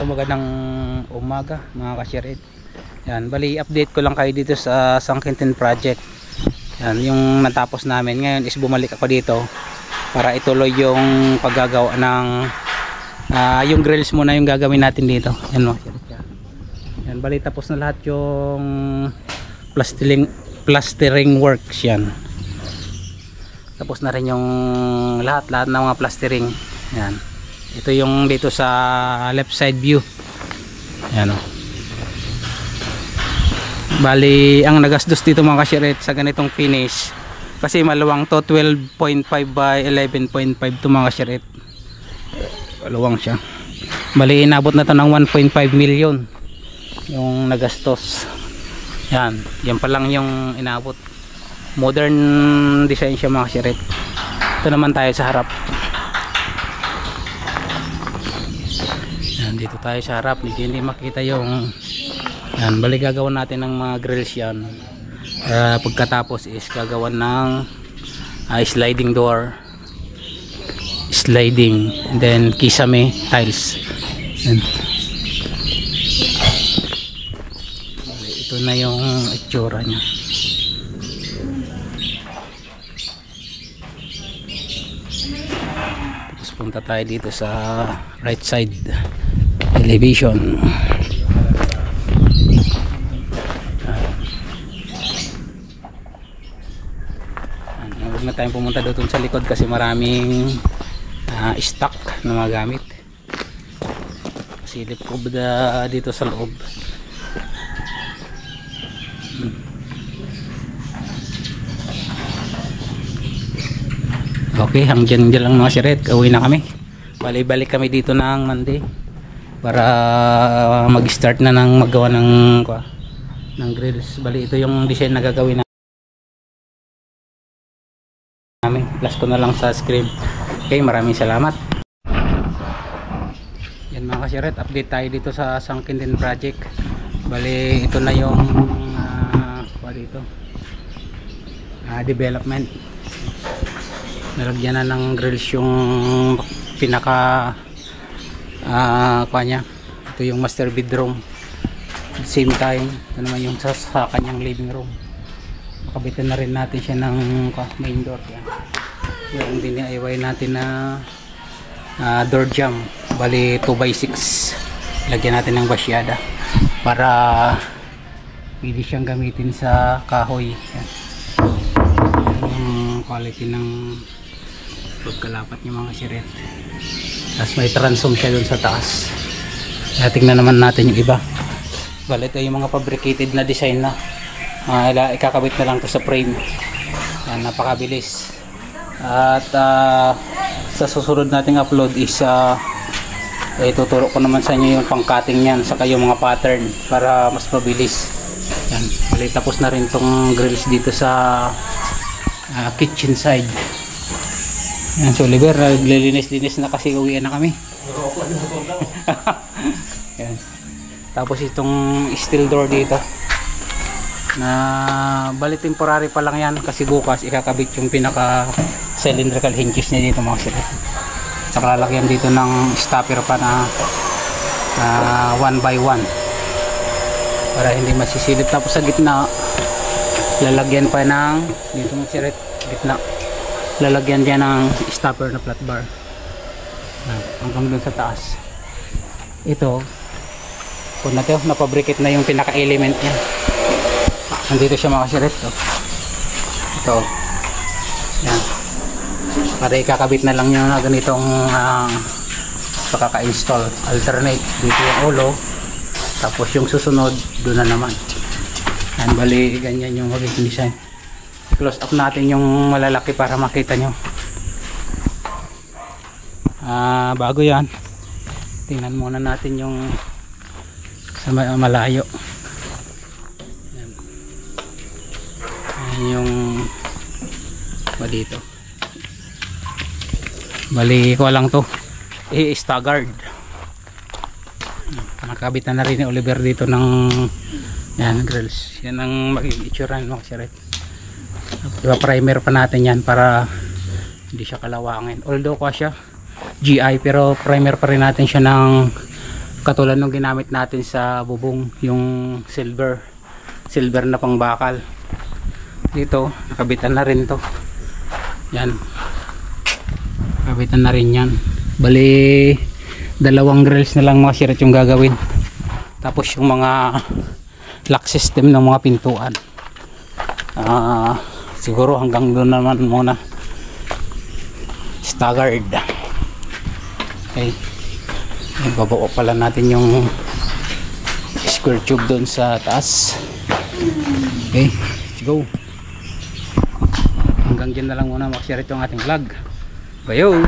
magandang umaga mga kashirit. Yan, bali update ko lang kayo dito sa Sangkintin project. Yan, yung natapos namin ngayon is bumalik ako dito para ituloy yung paggagawa ng yung grills muna yung gagawin natin dito. Yan mga kashirit. Yan, bali tapos na lahat yung plastering works yan. Tapos na rin yung lahat ng mga plastering. Yan. Ito yung dito sa left side view. Ayan o. Bali ang nagastos dito mga kashirit sa ganitong finish, kasi maluwang to, 12.5 by 11.5 to mga kashirit. Maluwang siya. Bali inabot na to ng 1.5 million yung nagastos. Yan. Yan pa lang yung inabot. Modern design siya mga kashirit. Ito naman tayo sa harap. Dito tayo sa harap, hindi makita yung yan, balik gagawin natin ng mga grills yan. Pagkatapos is gagawan ng sliding door, sliding, and then kisame tiles. Yan. Ito na yung itsura nya. Tapos punta tayo dito sa right side elevation. Huwag na tayong pumunta doon sa likod kasi maraming stock na mga gamit. Silip ko dito sa loob. Okay, hanggang dyan lang mga siret. Uwi na kami. Balik kami dito ng Monday para mag-start na ng maggawa ng grills. Bali ito yung design na gagawin namin. Plus ko na lang sa script. Okay, maraming salamat. Yan mga kashiret, update tayo dito sa Sangkintin project. Bali ito na yung development. Nalagyan na ng grills yung pinaka ito yung master bedroom. At the same time ito naman yung sa kanyang living room. Makabitan na rin natin siya ng main door. Yung DIY natin na door jamb, bali 2x6. Lagyan natin ng basyada para pwede siyang gamitin sa kahoy. Yan. Yung quality ng pagkalapat niya mga kashiret. Tapos may transom siya dun sa taas. Tingnan naman natin yung iba. Bali ito yung mga fabricated na design na ikakabit na lang to sa frame. Yan, napakabilis. At sa susunod nating upload is ituturo ko naman sa inyo yung pang-cutting nyan, saka yung mga pattern para mas mabilis. Yan, bali tapos na rin tong grills dito sa kitchen side. Yan, so Oliver, naglilinis-linis na kasi uwian na kami. Yan. Tapos itong steel door dito na bali temporary pa lang yan kasi bukas ikakabit yung pinaka cylindrical hinges niya dito mga kashiret. Saka lalagyan dito ng stopper pa na 1x1 para hindi masisilip. Tapos sa gitna lalagyan pa ng dito mga kashiret, gitna lalagyan dyan ng stopper na flat bar hanggang dun sa taas. Ito kung na ito, napabricate na yung pinaka element nya. Nandito siya mga kashiret. Ito yan, para ikakabit na lang yung ganitong pakaka-install. Alternate dito yung ulo, tapos yung susunod doon na naman. Yan, bali ganyan yung magiging design. Close up natin yung malalaki para makita nyo. Bago yan, tingnan muna natin yung sa malayo. Yan. Yan yung dito. Bali ko lang to staggered. Nakabitan na rin ni Oliver dito ng yan grills. Yan ang magiging itsura ng mga kashiret. Diba, primer pa natin yan para hindi siya kalawangin. Although ko siya GI, pero primer pa rin natin siya ng katulad nung ginamit natin sa bubong, yung silver na pangbakal. Dito nakabitan na rin to, yan, nakabitan na rin yan. Bali 2 grills na lang mga siret yung gagawin, tapos yung mga lock system ng mga pintuan, siguro hanggang doon naman muna, staggered. Okay, ibababa pala natin yung square tube doon sa taas. Okay, let's go. Hanggang dyan na lang muna mga siret yung ating vlog. Bayo!